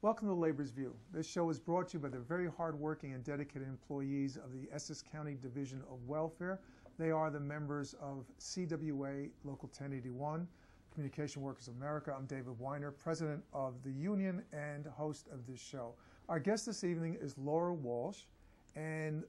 Welcome to Labor's View. This show is brought to you by the very hardworking and dedicated employees of the Essex County Division of Welfare. They are the members of CWA Local 1081, Communication Workers of America. I'm David Weiner, president of the union and host of this show. Our guest this evening is Laura Walsh, and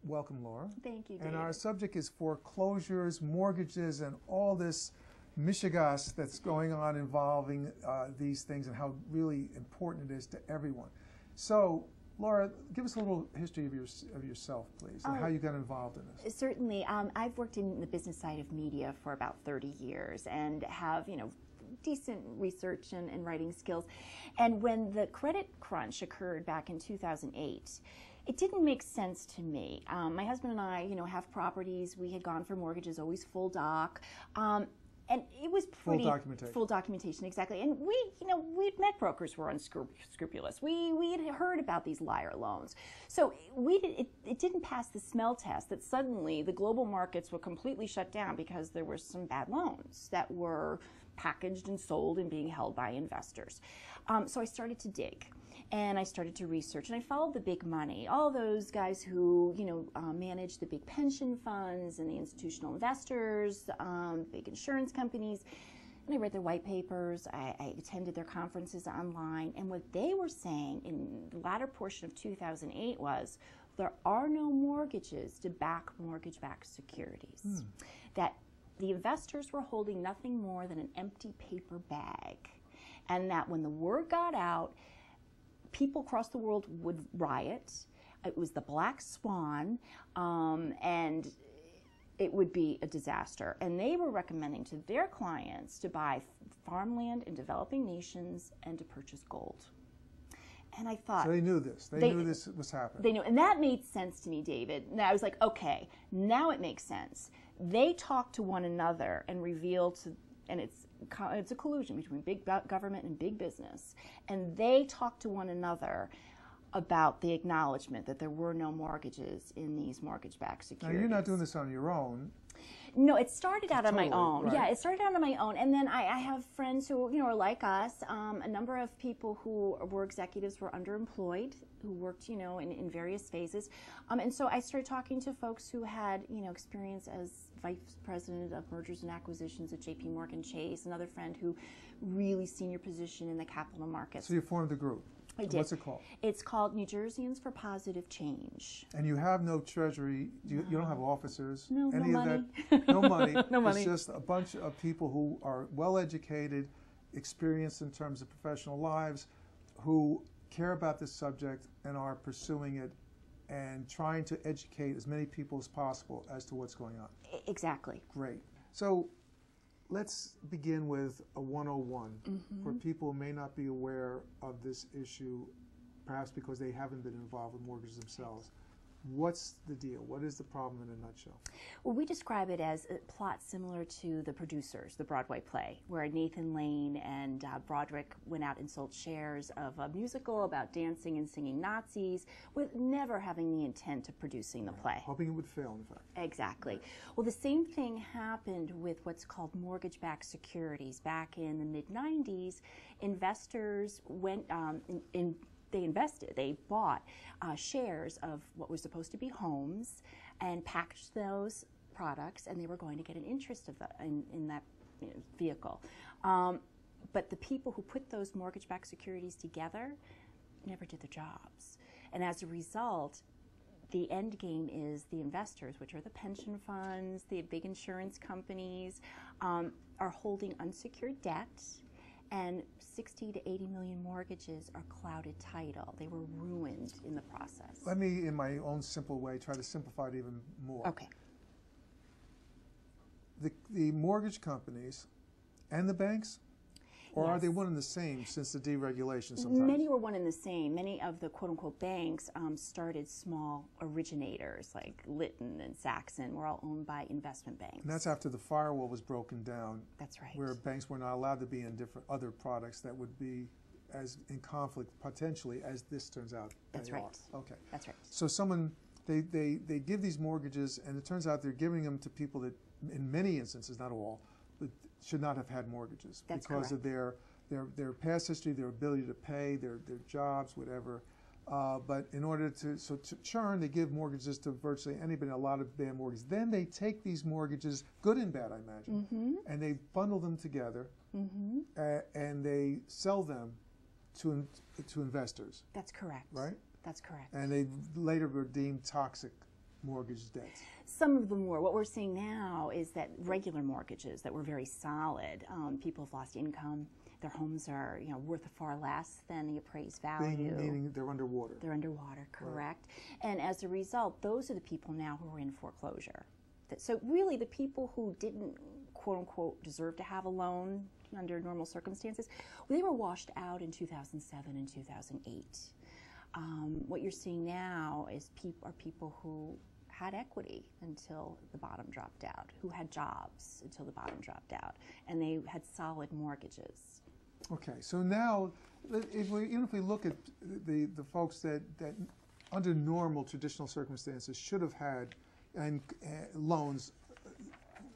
welcome, Laura. Thank you, David. And our subject is foreclosures, mortgages, and all this mishigos that's going on involving these things and how really important it is to everyone. So, Laura, give us a little history of yourself, please, and how you got involved in this. Certainly. I've worked in the business side of media for about 30 years and have, decent research and writing skills. And when the credit crunch occurred back in 2008, it didn't make sense to me. My husband and I, have properties. We had gone for mortgages, always full doc. And it was pretty full documentation, exactly. And we'd met brokers who were unscrupulous. We had heard about these liar loans. So it didn't pass the smell test that suddenly the global markets were completely shut down because there were some bad loans that were packaged and sold and being held by investors. So I started to dig. And I started to research, and I followed the big money, all those guys who, manage the big pension funds and the institutional investors, big insurance companies. And I read their white papers. I attended their conferences online. And what they were saying in the latter portion of 2008 was, there are no mortgages to back mortgage-backed securities. That the investors were holding nothing more than an empty paper bag. And that when the word got out, people across the world would riot. It was the black swan, and it would be a disaster. And they were recommending to their clients to buy farmland in developing nations and to purchase gold. And I thought... So they knew this. They knew this was happening. They knew, and that made sense to me, David. And I was like, okay, now it makes sense. They talked to one another and revealed to... And it's a collusion between big government and big business. And they talked to one another about the acknowledgement that there were no mortgages in these mortgage-backed securities. Now, you're not doing this on your own. No, it started out on my own. Right. Yeah, it started out on my own. And then I have friends who, are like us. A number of people who were executives were underemployed, who worked, in various phases. And so I started talking to folks who had, experience as vice president of mergers and acquisitions at J.P. Morgan Chase, another friend who really senior position in the capital markets. So you formed a group. I did. What's it called? It's called Jerseyans for Positive Change. And you have no treasury. You don't have officers. No, any no of money. That. No money. No money. It's just a bunch of people who are well educated, experienced in terms of professional lives, who care about this subject and are pursuing it and trying to educate as many people as possible as to what's going on. Exactly. Great. So let's begin with a 101 for people who may not be aware of this issue, perhaps because they haven't been involved with mortgages themselves. What's the deal? What is the problem in a nutshell? Well, we describe it as a plot similar to The Producers, the Broadway play, where Nathan Lane and Broderick went out and sold shares of a musical about dancing and singing Nazis, with never having the intent of producing the play. Hoping it would fail, in fact. Exactly. Well, the same thing happened with what's called mortgage-backed securities. Back in the mid-90s, investors went they bought shares of what was supposed to be homes and packaged those products, and they were going to get an interest of in that vehicle. But the people who put those mortgage-backed securities together never did their jobs. And as a result, the end game is the investors, which are the pension funds, the big insurance companies, are holding unsecured debt, and 60 to 80 million mortgages are clouded title. They were ruined in the process. Let me, in my own simple way, try to simplify it even more. Okay. The mortgage companies and the banks, or Yes. are they one and the same since the deregulation sometimes? Many were one and the same. Many of the quote-unquote banks started small originators, like Litton and Saxon, were all owned by investment banks. And that's after the firewall was broken down. That's right. Where banks were not allowed to be in different other products that would be as in conflict potentially as this turns out. That's they right. are. Okay. That's right. So someone, they give these mortgages, and it turns out they're giving them to people that, in many instances, not all, but should not have had mortgages That's because correct. of their past history, their ability to pay, their jobs, whatever. But in order to churn, they give mortgages to virtually anybody, a lot of bad mortgages. Then they take these mortgages, good and bad, I imagine, and they bundle them together, and they sell them to investors. That's correct. Right? That's correct. And they later were deemed toxic mortgage debts. Some of them were. What we're seeing now is that regular mortgages that were very solid, people have lost income. Their homes are, worth far less than the appraised value. Meaning they're underwater. They're underwater, correct. Right. And as a result, those are the people now who are in foreclosure. So really the people who didn't, quote unquote, deserve to have a loan under normal circumstances, they were washed out in 2007 and 2008. What you're seeing now is people who had equity until the bottom dropped out, who had jobs until the bottom dropped out, and they had solid mortgages. Okay, so now, even if we look at the folks that under normal traditional circumstances should have had loans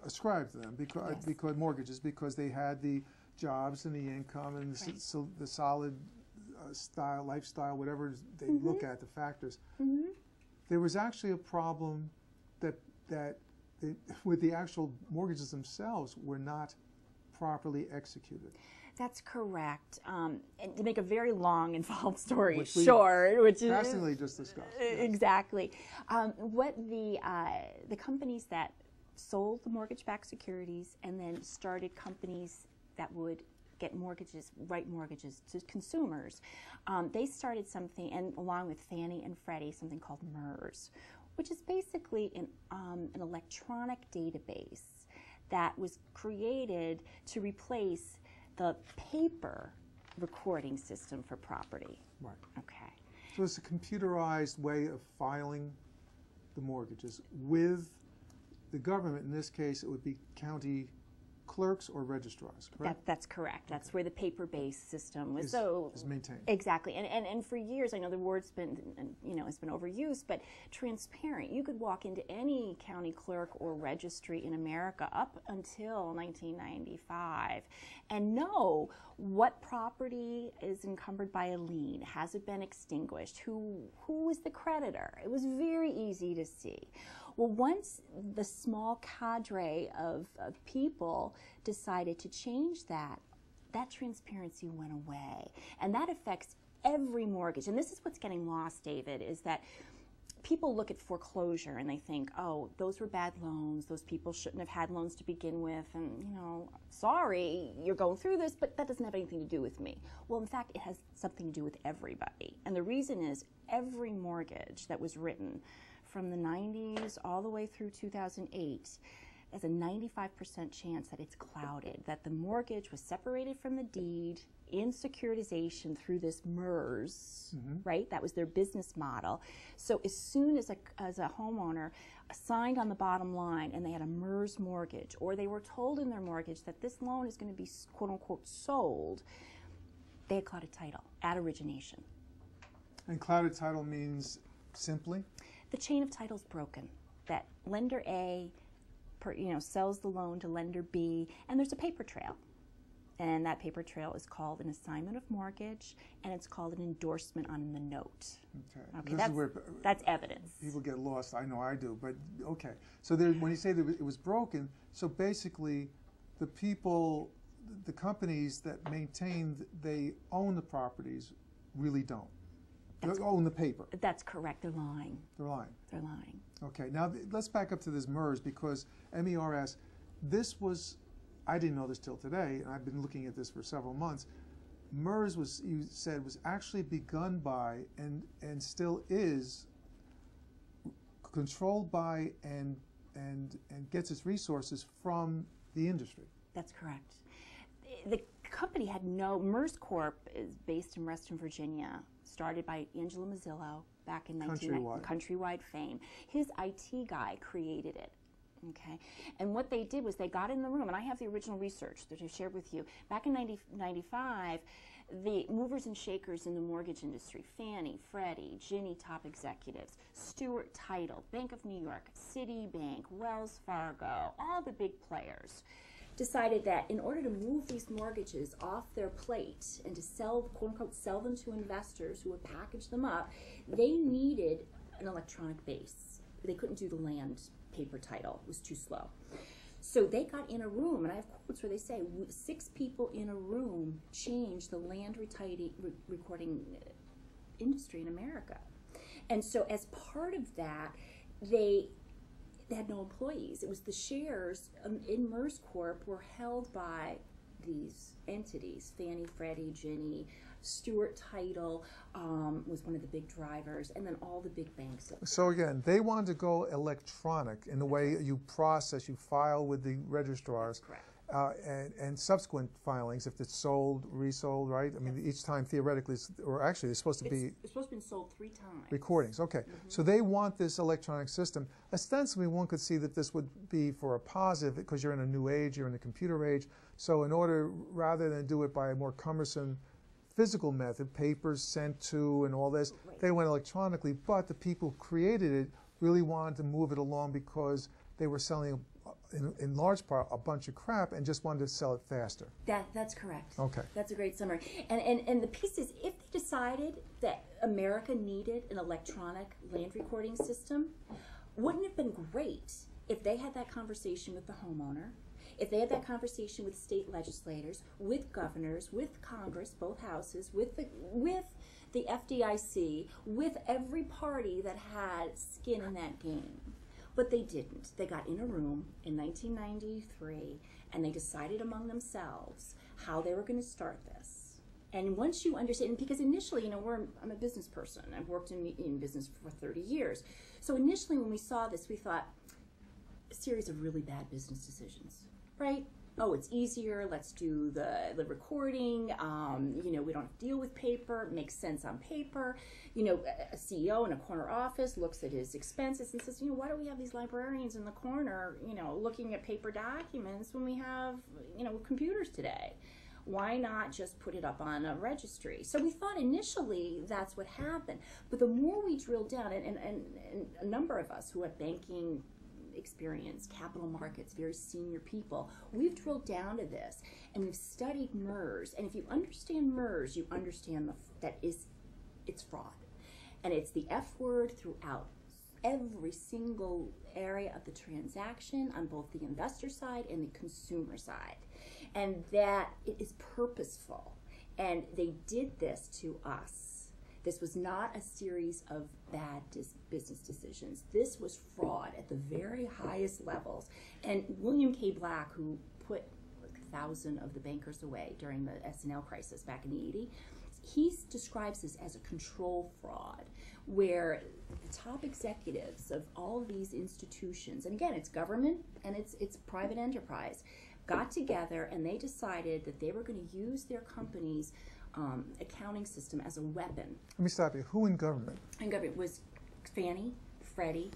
ascribed to them because mortgages, because they had the jobs and the income and the solid lifestyle, whatever they look at, the factors. There was actually a problem that with the actual mortgages themselves were not properly executed. That's correct. And to make a very long, involved story short, which is fascinatingly just discussed. Exactly. What the companies that sold the mortgage-backed securities and then started companies that would get mortgages, write mortgages to consumers, they started something, and along with Fannie and Freddie, something called MERS, which is basically an electronic database that was created to replace the paper recording system for property. Right. Okay. So it's a computerized way of filing the mortgages with the government. In this case, it would be county clerks or registrars, correct? That's correct. That's where the paper-based system was is maintained. Exactly, and for years, I know the word's been, it's been overused, but transparent. You could walk into any county clerk or registry in America up until 1995 and know what property is encumbered by a lien, has it been extinguished, who is the creditor. It was very easy to see. Well, once the small cadre of people decided to change that transparency went away. And that affects every mortgage. And this is what's getting lost, David, is that people look at foreclosure and they think, oh, those were bad loans, those people shouldn't have had loans to begin with, and, sorry, you're going through this, but that doesn't have anything to do with me. Well, in fact, it has something to do with everybody. And the reason is every mortgage that was written from the 90s all the way through 2008, there's a 95% chance that it's clouded, that the mortgage was separated from the deed in securitization through this MERS, right? That was their business model. So as soon as a homeowner signed on the bottom line and they had a MERS mortgage, or they were told in their mortgage that this loan is going to be quote unquote sold, they had clouded title at origination. And clouded title means simply? The chain of title is broken. That lender A, sells the loan to lender B, and there's a paper trail. And that paper trail is called an assignment of mortgage, and it's called an endorsement on the note. Okay, that's evidence. People get lost. I know I do, but okay. So when you say that it was broken, so basically the companies that maintained, they own the properties, really don't. They own the paper. That's correct. They're lying. They're lying. They're lying. Okay. Now let's back up to this MERS, because MERS, this was, I didn't know this till today, and I've been looking at this for several months. MERS was, you said, was actually begun by and still is controlled by and gets its resources from the industry. That's correct. The company had MERS Corp is based in Reston, Virginia, started by Angelo Mazzillo back in Countrywide fame. His IT guy created it. Okay, and what they did was they got in the room, and I have the original research that I shared with you. Back in 1995, the movers and shakers in the mortgage industry, Fannie, Freddie, Ginnie top executives, Stewart Title, Bank of New York, Citibank, Wells Fargo, all the big players, decided that in order to move these mortgages off their plate and to sell, quote unquote, sell them to investors who would package them up, they needed an electronic base. They couldn't do the land paper title. It was too slow. So they got in a room, and I have quotes where they say 6 people in a room changed the land recording industry in America. And so as part of that, they had no employees. It was the shares in MERS Corp were held by these entities, Fannie, Freddie, Ginnie, Stewart Title was one of the big drivers, and then all the big banks. So again, they wanted to go electronic in the way you process, you file with the registrars. Correct. And subsequent filings, if it's sold, resold, right? I mean, each time theoretically, or actually, it's supposed to be... It's supposed to be sold 3 times. Recordings, okay. So they want this electronic system. Ostensibly, one could see that this would be for a positive, because you're in a new age, you're in the computer age. So in order, rather than do it by a more cumbersome physical method, papers sent to and all this, they went electronically, but the people who created it really wanted to move it along because they were selling in large part a bunch of crap and just wanted to sell it faster. That's correct. Okay. That's a great summary. And the piece is, if they decided that America needed an electronic land recording system, wouldn't it have been great if they had that conversation with the homeowner, if they had that conversation with state legislators, with governors, with Congress, both houses, with the FDIC, with every party that had skin in that game. But they didn't. They got in a room in 1993 and they decided among themselves how they were going to start this. And once you understand, because initially, you know, I'm a business person. I've worked in business for 30 years. So initially when we saw this, we thought, a series of really bad business decisions, right? Oh, it's easier, let's do the recording, you know, we don't have to deal with paper, it makes sense on paper. You know, a CEO in a corner office looks at his expenses and says, you know, why do we have these librarians in the corner, you know, looking at paper documents when we have, you know, computers today? Why not just put it up on a registry? So we thought initially that's what happened. But the more we drilled down, and a number of us who have banking experience, capital markets, very senior people, we've drilled down to this and we've studied MERS. And if you understand MERS, you understand it's fraud. And it's the F word throughout every single area of the transaction on both the investor side and the consumer side. And that it is purposeful. And they did this to us. This was not a series of bad business decisions. This was fraud at the very highest levels. And William K. Black, who put 1,000 of the bankers away during the S&L crisis back in the 80s, he describes this as a control fraud, where the top executives of all these institutions, and again, it's government and it's private enterprise, got together and they decided that they were going to use their company's accounting system as a weapon. Let me stop you. Who in government? In government was Fannie, Freddie,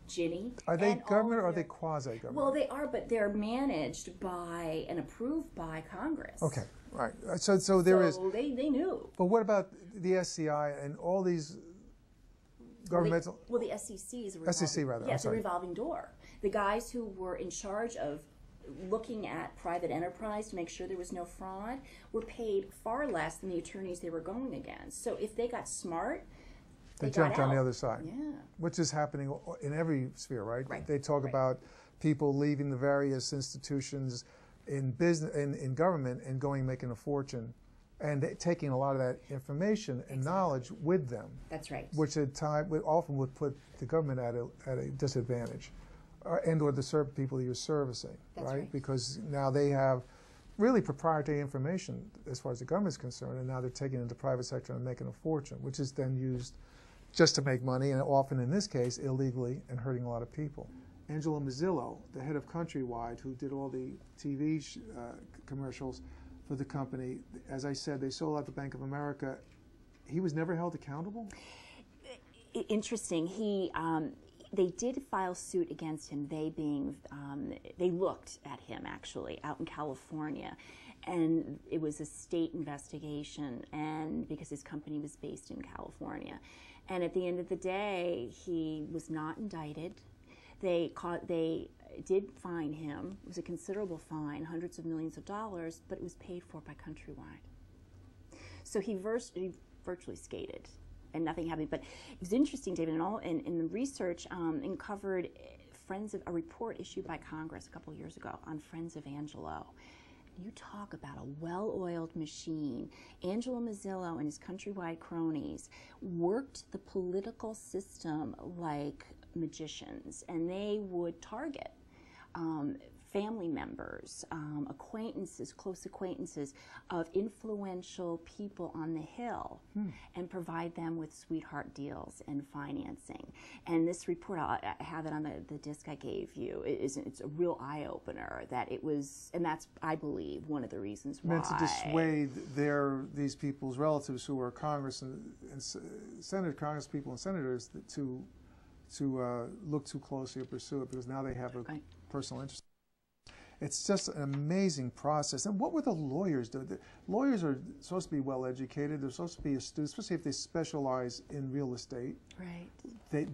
Ginnie. Are they government or are they quasi-government? Well, they are, but they're managed by and approved by Congress. Okay, right. So there is. So they knew. But what about the SCI and all these governmental? Well, the SEC is a revolving, SEC rather. Yeah, it's a revolving door. The guys who were in charge of looking at private enterprise to make sure there was no fraud were paid far less than the attorneys they were going against. So if they got smart, they jumped on the other side. Yeah. Which is happening in every sphere, right? Right. They talk about people leaving the various institutions in business, in government, and going making a fortune, and taking a lot of that information and knowledge with them. That's right. Which at time often would put the government at a disadvantage, and or the people you're servicing, right? Because now they have really proprietary information as far as the government's concerned, and now they're taking it into the private sector and making a fortune, which is then used just to make money, and often in this case illegally, and hurting a lot of people. Angelo Mazzillo, the head of Countrywide, who did all the TV commercials for the company, as I said, they sold out the Bank of America. He was never held accountable? Interesting. They did file suit against him, they looked at him actually out in California, and it was a state investigation, and because his company was based in California. And at the end of the day, he was not indicted. They did fine him. It was a considerable fine, hundreds of millions of dollars, but it was paid for by Countrywide. So he virtually skated, and nothing happened. But it was interesting, David, in the research, and covered a report issued by Congress a couple of years ago on Friends of Angelo. You talk about a well-oiled machine. Angelo Mazzillo and his Countrywide cronies worked the political system like magicians, and they would target family members, acquaintances, close acquaintances of influential people on the Hill, and provide them with sweetheart deals and financing. And this report, I have it on the disc I gave you, it's a real eye-opener that it was, and that's, I believe, one of the reasons why. Meant to dissuade these people's relatives who are Congress and Senate, Congress people and senators to look too closely or pursue it, because now they have a personal interest. It's just an amazing process. And what were the lawyers doing? The lawyers are supposed to be well educated. They're supposed to be astute, especially if they specialize in real estate. Right.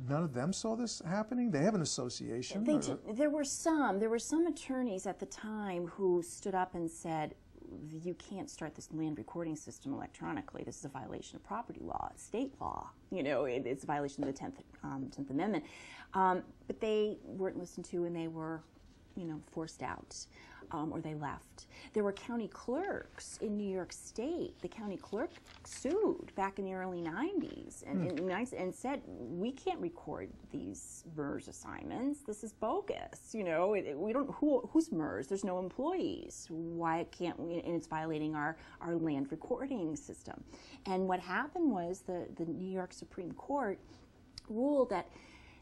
None of them saw this happening? They have an association? There were some attorneys at the time who stood up and said, you can't start this land recording system electronically. This is a violation of property law, state law. It's a violation of the 10th Amendment. But they weren't listened to, and they were forced out, or they left. There were county clerks in New York State. The county clerk sued back in the early 90s and said, we can't record these MERS assignments. This is bogus. We don't, who's MERS? There's no employees. Why can't we? And it's violating our land recording system. And what happened was the New York Supreme Court ruled that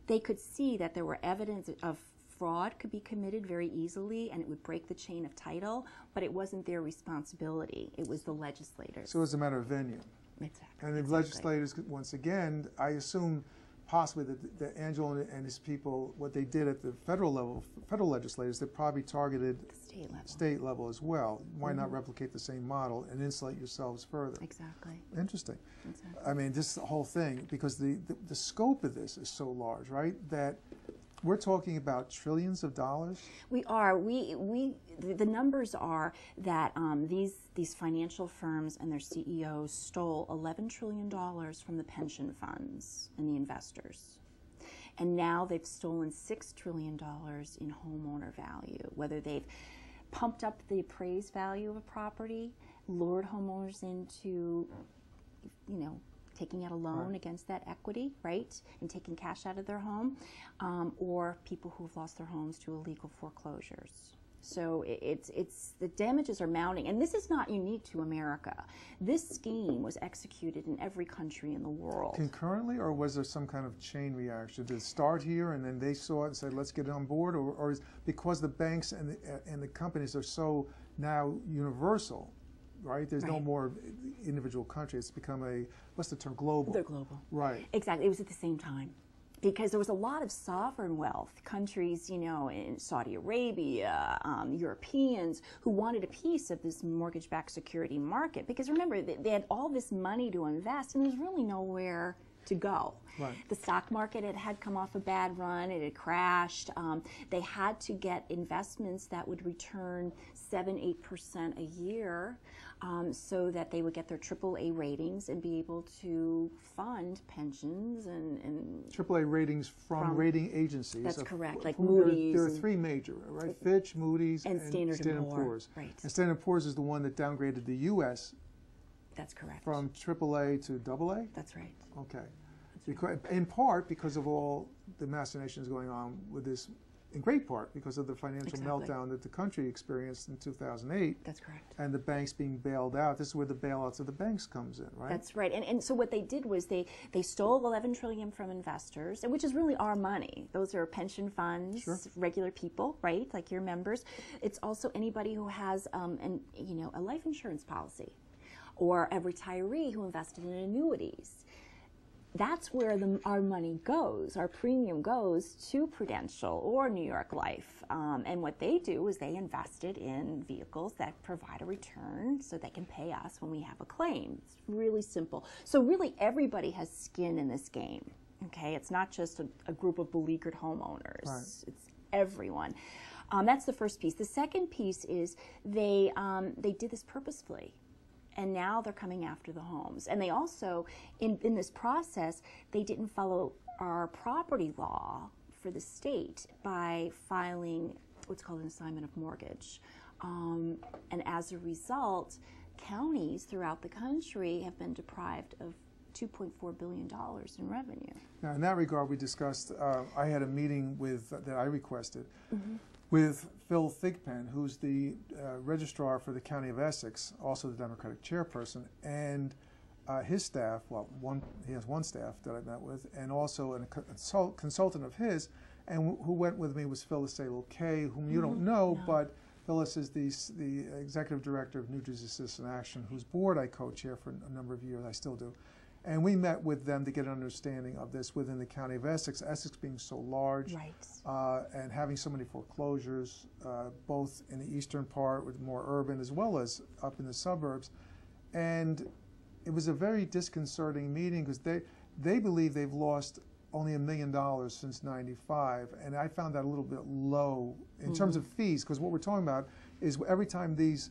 they could see that there were evidence of fraud could be committed very easily, and it would break the chain of title, but it wasn't their responsibility. It was the legislators. So it was a matter of venue. Exactly. And the legislators, once again, I assume possibly that Angelo and his people, what they did at the federal level, federal legislators, they probably targeted the state level as well. Why not replicate the same model and insulate yourselves further? Exactly. Interesting. Exactly. I mean, this whole thing, because the scope of this is so large, right, that we're talking about trillions of dollars? We are. The numbers are that these financial firms and their CEOs stole $11 trillion from the pension funds and the investors. And now they've stolen $6 trillion in homeowner value, whether they've pumped up the appraised value of a property, lured homeowners into, taking out a loan against that equity, right, and taking cash out of their home, or people who have lost their homes to illegal foreclosures. So the damages are mounting, and this is not unique to America. This scheme was executed in every country in the world. Concurrently, or was there some kind of chain reaction? Did it start here, and then they saw it and said, let's get on board, or is because the banks and the companies are so now universal, right? There's no more individual country. It's become what's the term, global? They're global. Right. Exactly. It was at the same time. Because there was a lot of sovereign wealth, countries, in Saudi Arabia, Europeans, who wanted a piece of this mortgage-backed security market. Because remember, they had all this money to invest, and there's really nowhere to go. Right. The stock market had come off a bad run. It had crashed. They had to get investments that would return 7-8% a year, so that they would get their AAA ratings and be able to fund pensions and AAA ratings from rating agencies. That's correct, like Moody's. There are three major, right? Fitch, Moody's, and Standard & Poor's. Right. And Standard & Poor's is the one that downgraded the U.S. That's correct. From AAA to AA? That's right. Okay. Because, in part because of all the machinations going on with this, in great part because of the financial meltdown that the country experienced in 2008. That's correct. And the banks being bailed out. This is where the bailouts of the banks comes in, right? That's right. And so what they did was they stole $11 trillion from investors, which is really our money. Those are pension funds, regular people, right, like your members. It's also anybody who has a life insurance policy, or a retiree who invested in annuities. That's where our money goes. Our premium goes to Prudential or New York Life. And what they do is they invested in vehicles that provide a return so they can pay us when we have a claim. It's really simple. So really everybody has skin in this game. Okay, it's not just a group of beleaguered homeowners. Right. It's everyone. That's the first piece. The second piece is they did this purposefully, and now they're coming after the homes. And they also, in this process, they didn't follow our property law for the state by filing what's called an assignment of mortgage. And as a result, counties throughout the country have been deprived of $2.4 billion in revenue. Now, in that regard, we discussed, I had a meeting that I requested with Phil Thigpen, who's the registrar for the County of Essex, also the Democratic chairperson, and his staff, well, he has one staff that I met with, and also a consultant of his, and who went with me was Phyllis Salil-Kay, whom you don't know, but Phyllis is the executive director of New Jersey Citizen Action, whose board I co-chair for a number of years, I still do. And we met with them to get an understanding of this within the County of Essex, Essex being so large, right. And having so many foreclosures, both in the eastern part with more urban as well as up in the suburbs. And it was a very disconcerting meeting because they believe they've lost only $1 million since '95, and I found that a little bit low in terms of fees, because what we're talking about is every time these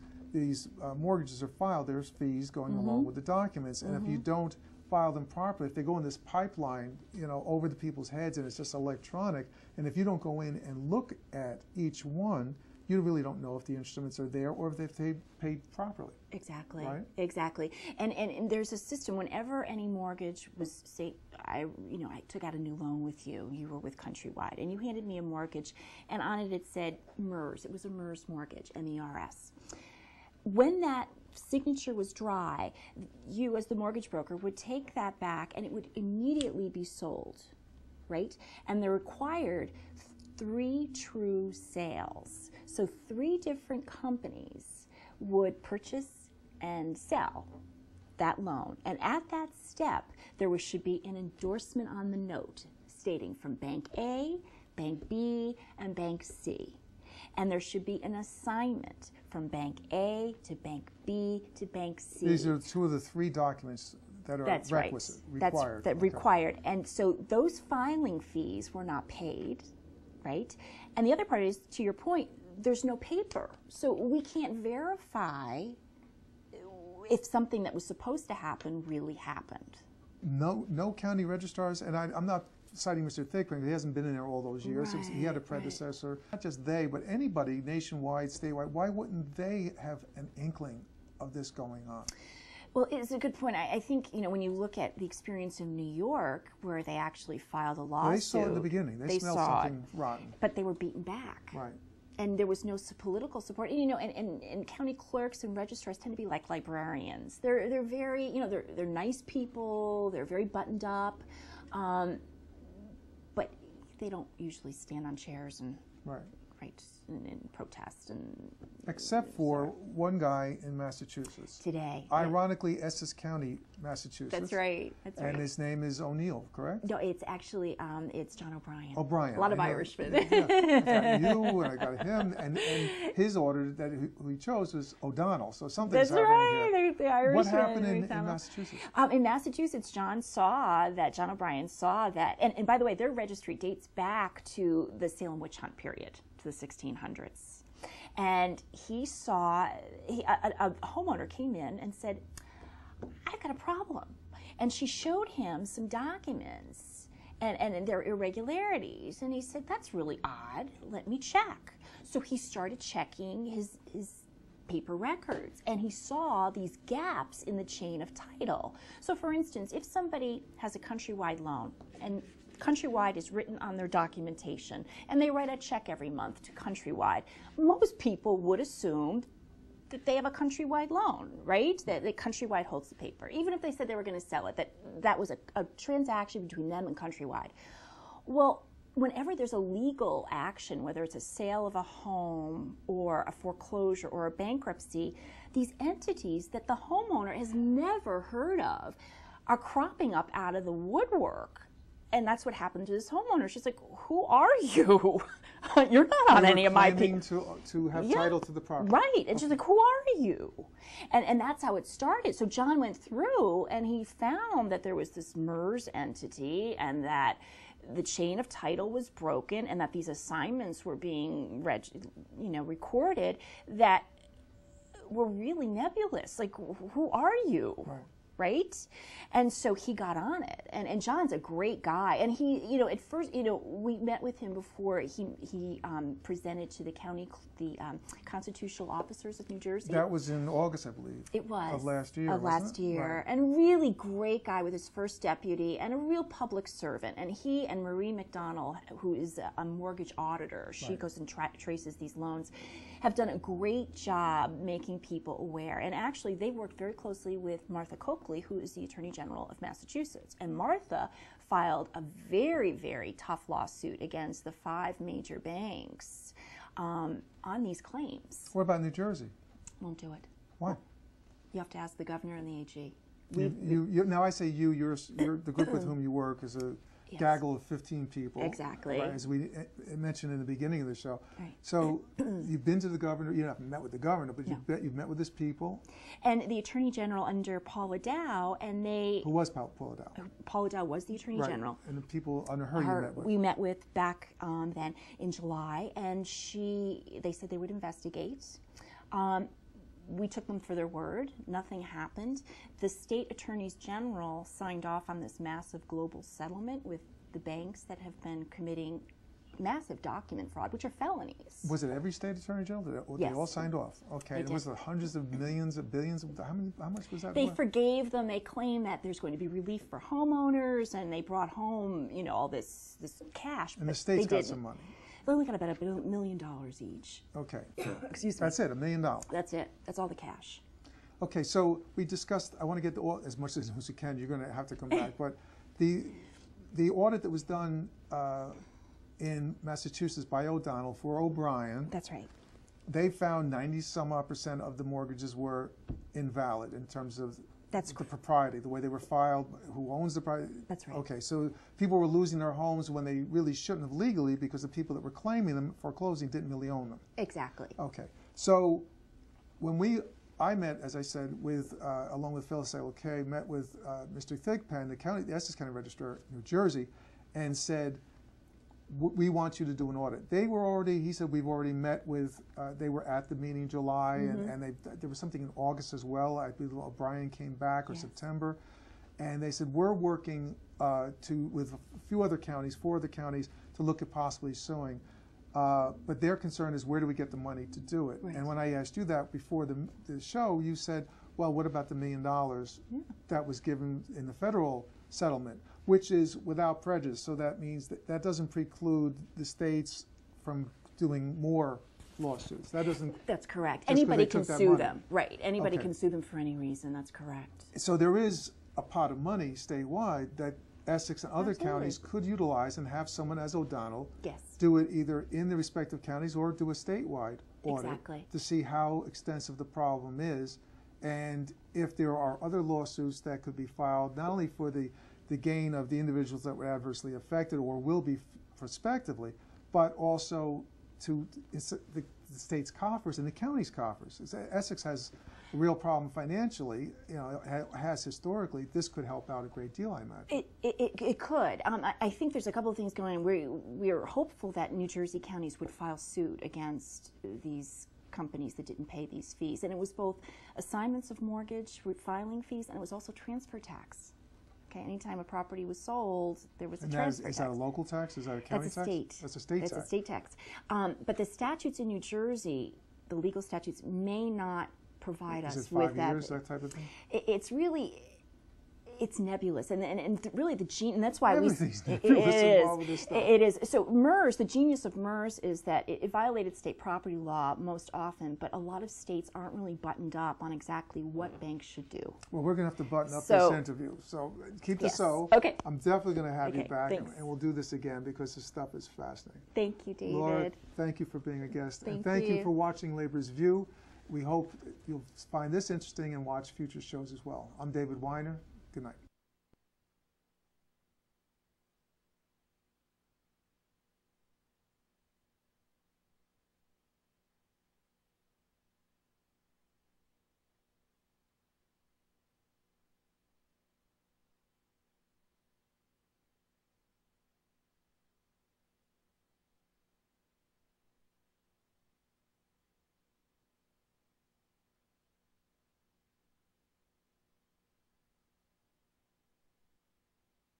mortgages are filed, there's fees going along with the documents, and if you don't file them properly, if they go in this pipeline, over the people's heads, and it's just electronic, and if you don't go in and look at each one, you really don't know if the instruments are there or if they've paid properly. Exactly. Right? Exactly. And there's a system. Whenever any mortgage was, say, I took out a new loan with you. You were with Countrywide, and you handed me a mortgage, and on it said MERS. It was a MERS mortgage, MERS. When that signature was dry, you as the mortgage broker would take that back, and it would immediately be sold, right? And they're required 3 true sales. So 3 different companies would purchase and sell that loan. And at that step, there should be an endorsement on the note stating from Bank A, Bank B, and Bank C. And there should be an assignment from Bank A to Bank B to Bank C. These are 2 of the 3 documents that are requisite, required. That's required. And so those filing fees were not paid, right? And the other part is, to your point, there's no paper. So we can't verify if something that was supposed to happen really happened. No county registrars, and I'm not citing Mr. Thigpen, he hasn't been in there all those years. Right, he had a predecessor. Right. Not just they, but anybody nationwide, statewide, why wouldn't they have an inkling of this going on? Well, it's a good point. I think, when you look at the experience in New York, where they actually filed a lawsuit. They saw it in the beginning. They smelled something rotten. But they were beaten back. Right. And there was no political support. And county clerks and registrars tend to be like librarians. They're very, they're nice people. They're very buttoned up. But they don't usually stand on chairs and protest except for one guy in Massachusetts today. Ironically, Essex County, Massachusetts. That's right. And his name is O'Neill, correct? No, it's actually it's John O'Brien. O'Brien. A lot of Irishmen. I got you, and I got him, and his order that who he chose was O'Donnell. So something's That's happening right. here. The Irishmen. What happened in Massachusetts? In Massachusetts, John O'Brien saw that, and by the way, their registry dates back to the Salem witch hunt period, to the 1600s. And he saw, a homeowner came in and said, I've got a problem. And she showed him some documents and their irregularities. And he said, that's really odd. Let me check. So he started checking his paper records, and he saw these gaps in the chain of title. So for instance, if somebody has a Countrywide loan, and Countrywide is written on their documentation, and they write a check every month to Countrywide, most people would assume that they have a Countrywide loan, right? That Countrywide holds the paper. Even if they said they were going to sell it, that was a transaction between them and Countrywide. Well, whenever there's a legal action, whether it's a sale of a home or a foreclosure or a bankruptcy, these entities that the homeowner has never heard of are cropping up out of the woodwork. And that's what happened to this homeowner. She's like, who are you? You're not on any of my claiming to have title to the property. Right. And she's like, who are you? And that's how it started. So John went through and he found that there was this MERS entity and that the chain of title was broken and that these assignments were being recorded that were really nebulous. Like, who are you? Right? And so he got on it. And John's a great guy. And he, at first, we met with him before he presented to the county, the constitutional officers of New Jersey. That was in August, I believe. It was. Of last year, Of last year. Right. And really great guy with his first deputy and a real public servant. And he and Marie McDonald, who is a mortgage auditor, she goes and traces these loans, have done a great job making people aware. And actually, they worked very closely with Martha Coakley, who is the Attorney General of Massachusetts. And Martha filed a very, very tough lawsuit against the 5 major banks on these claims. What about New Jersey? Won't do it. Why? You have to ask the governor and the AG. Now I say you're the group with whom you work is a gaggle of 15 people. Exactly. Right, as we mentioned in the beginning of the show. Right. So you've been to the governor, you haven't met with the governor, but you've met with his people. And the Attorney General under Paula Dow, and they... Who was Paula Dow? Paula Dow was the Attorney General. And the people under her you met with. We met with back then in July, and they said they would investigate. We took them for their word. Nothing happened. The state attorneys general signed off on this massive global settlement with the banks that have been committing massive document fraud, which are felonies. Was it every state attorney general? Yes. They all signed off. Okay. Was it hundreds of millions of billions? How much was that? They forgave them. They claim that there's going to be relief for homeowners, and they brought home, all this cash. And the states got some money. They only got about $1 million each. Okay. Excuse me. That's it, $1 million. That's it. That's all the cash. Okay, so we discussed, I want to get as much as you can, you're going to have to come back, but the audit that was done in Massachusetts by O'Donnell for O'Brien. That's right. They found 90-some-odd% of the mortgages were invalid in terms of the propriety, the way they were filed, who owns the property. That's right. Okay, so people were losing their homes when they really shouldn't have legally because the people that were claiming them foreclosing didn't really own them. Exactly. Okay, so when I met, as I said, along with Phyllis K, met with Mr. Thigpen, the Essex County Registrar of New Jersey, and said, we want you to do an audit. He said, we've already met with, they were at the meeting in July, and there was something in August as well. I believe O'Brien came back, or September. And they said, we're working with a few other counties, 4 other counties, to look at possibly suing. But their concern is, where do we get the money to do it? Right. And when I asked you that before the show, you said, well, what about the $1 million that was given in the federal settlement, which is without prejudice? So that means that doesn't preclude the states from doing more lawsuits. That doesn't. That's correct. Anybody can sue them. Right. Anybody can sue them for any reason. That's correct. So there is a pot of money statewide that Essex and other counties could utilize and have someone as O'Donnell do it either in the respective counties or do a statewide audit to see how extensive the problem is, and if there are other lawsuits that could be filed, not only for the gain of the individuals that were adversely affected or will be prospectively, but also to the state's coffers and the county's coffers. Essex has a real problem financially, has historically. This could help out a great deal, I imagine. It could. I think there's a couple of things going on. We're hopeful that New Jersey counties would file suit against these companies that didn't pay these fees. And it was both assignments of mortgage, filing fees, and it was also transfer tax. Okay, anytime a property was sold, there was a transfer tax. Is that a local tax? Is that a county tax? That's a state tax. That's a state tax. But the statutes in New Jersey, the legal statutes, may not provide us with that. Is it 5 years, that type of thing? It's really, it's nebulous, and really the gene, and that's why everything's nebulous with this stuff. It is. So MERS, the genius of MERS is that it violated state property law most often, but a lot of states aren't really buttoned up on exactly what banks should do. Well, we're going to have to button up this interview, so keep the Okay. I'm definitely going to have you back, and we'll do this again because this stuff is fascinating. Thank you, David. Laura, thank you for being a guest, and thank you for watching Labor's View. We hope you'll find this interesting and watch future shows as well. I'm David Weiner. Good night.